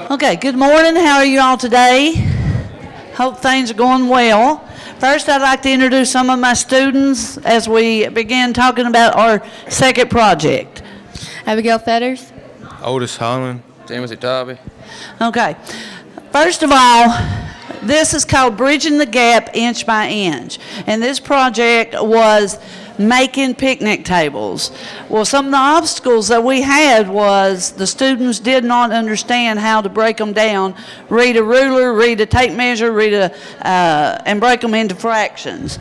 Okay, good morning. How are you all today? Hope things are going well. First, I'd like to introduce some of my students as we begin talking about our second project. Abigail Fetters. Otis Holland. Timothy Tobby. Okay, first of all, this is called Bridging the Gap Inch by Inch, and this project was making picnic tables. Well, some of the obstacles that we had was the students did not understand how to break them down, read a ruler, read a tape measure, and break them into fractions.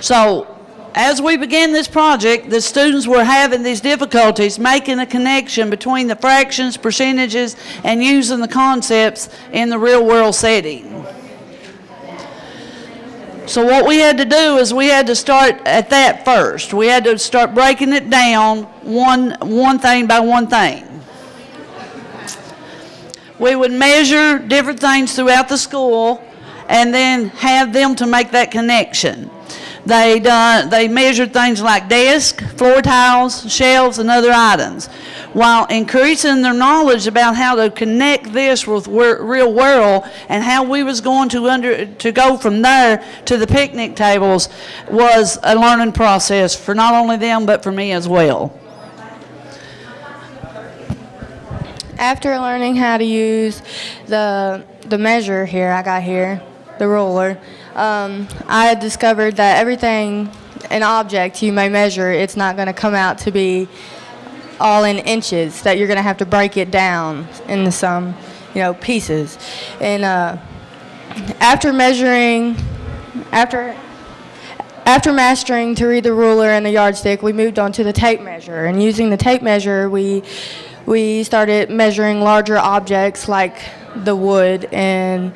So as we began this project, the students were having these difficulties making a connection between the fractions, percentages, and using the concepts in the real world setting. So what we had to do is we had to start at that first. We had to start breaking it down one thing by one thing. We would measure different things throughout the school and then have them to make that connection. They measured things like desks, floor tiles, shelves, and other items, while increasing their knowledge about how to connect this with real world and how we was going to go from there to the picnic tables was a learning process for not only them but for me as well. After learning how to use the measure here, the ruler, I had discovered that everything, an object you may measure, it's not going to come out to be all in inches, that you're going to have to break it down into some, pieces. And after mastering to read the ruler and the yardstick, we moved on to the tape measure. And using the tape measure, we started measuring larger objects like the wood, and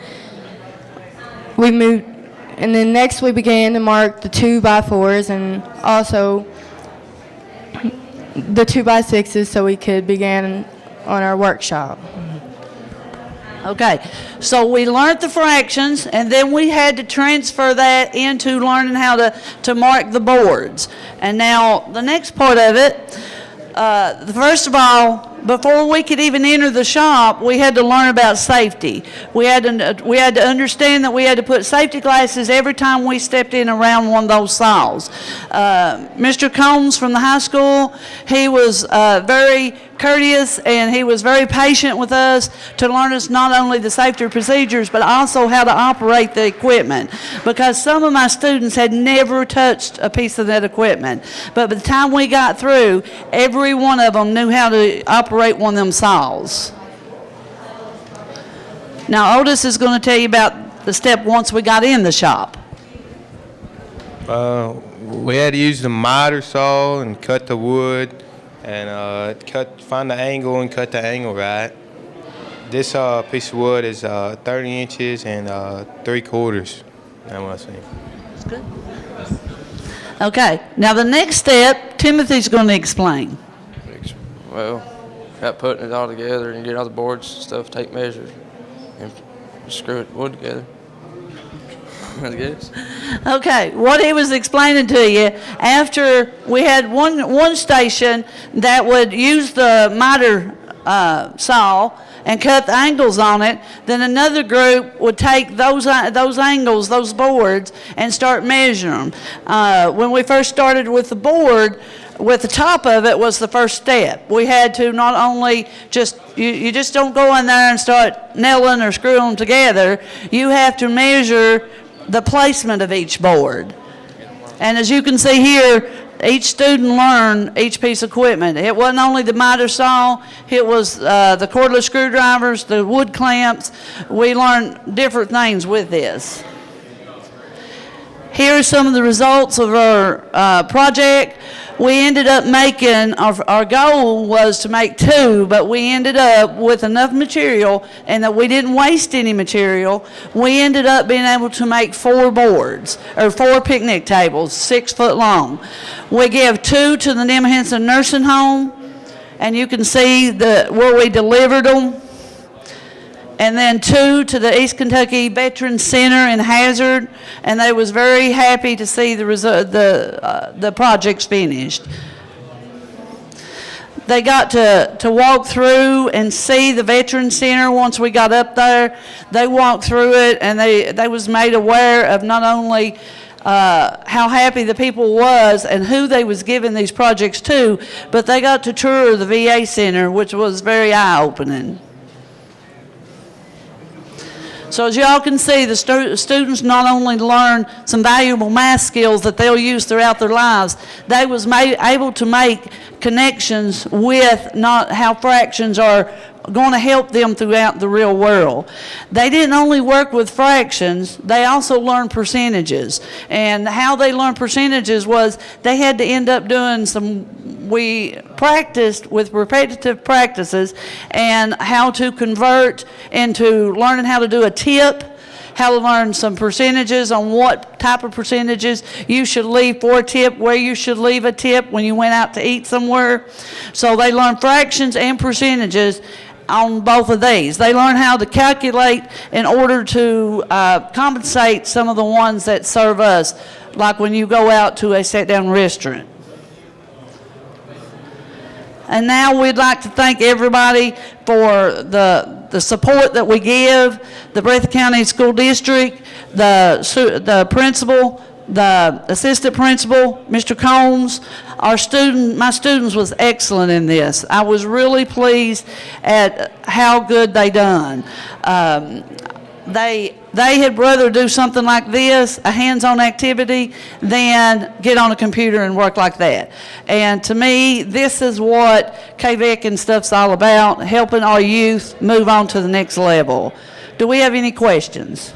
and then next we began to mark the 2x4s and also the 2x6s so we could begin on our workshop. Okay, so we learned the fractions, and then we had to transfer that into learning how to mark the boards. And now the next part of it, first of all, before we could even enter the shop, we had to learn about safety. We had to understand that we had to put safety glasses every time we stepped in around one of those saws. Mr. Combs from the high school, he was very courteous and he was very patient with us to learn us not only the safety procedures but also how to operate the equipment, because some of my students had never touched a piece of that equipment. But by the time we got through, every one of them knew how to operate one of them saws. Now Otis is going to tell you about the step once we got in the shop. We had to use the miter saw and cut the wood and find the angle and cut the angle right. This piece of wood is 30 inches and 3/4. That's what I see. That's good. Okay, now the next step, Timothy's going to explain. Well, got putting it all together and getting all the boards and stuff, tape measures, and screw it wood together. I guess. Okay, what he was explaining to you, after we had one station that would use the miter saw and cut the angles on it, then another group would take those angles, those boards, and start measuring them. When we first started with the board, with the top of it was the first step. We had to not only you just don't go in there and start nailing or screwing them together. You have to measure the placement of each board. And as you can see here, each student learned each piece of equipment. It wasn't only the miter saw, it was the cordless screwdrivers, the wood clamps. We learned different things with this. Here are some of the results of our project. We ended up making, our goal was to make 2, but we ended up with enough material and that we didn't waste any material. We ended up being able to make 4 boards, or 4 picnic tables, 6 foot long. We gave 2 to the Nemahenson Nursing Home, and you can see where we delivered them. And then 2 to the East Kentucky Veterans Center in Hazard, and they was very happy to see the projects finished. They got to walk through and see the Veteran Center once we got up there. They walked through it, and they was made aware of not only how happy the people was and who they was giving these projects to, but they got to tour the VA Center, which was very eye-opening. So as y'all can see, the students not only learn some valuable math skills that they'll use throughout their lives, they was able to make connections with not how fractions are going to help them throughout the real world. They didn't only work with fractions, they also learned percentages. And how they learned percentages was they had to end up doing we practiced with repetitive practices and how to convert into learning how to do a tip, how to learn some percentages on what type of percentages you should leave for a tip, where you should leave a tip when you went out to eat somewhere. So they learned fractions and percentages on both of these. They learn how to calculate in order to compensate some of the ones that serve us, like when you go out to a sit-down restaurant. And now we'd like to thank everybody for the support that we give, the Breathitt County School District, the principal, the assistant principal, Mr. Combs. My students was excellent in this. I was really pleased at how good they done. They had rather do something like this, a hands-on activity, than get on a computer and work like that. And to me, this is what KVEC and stuff's all about, helping our youth move on to the next level. Do we have any questions?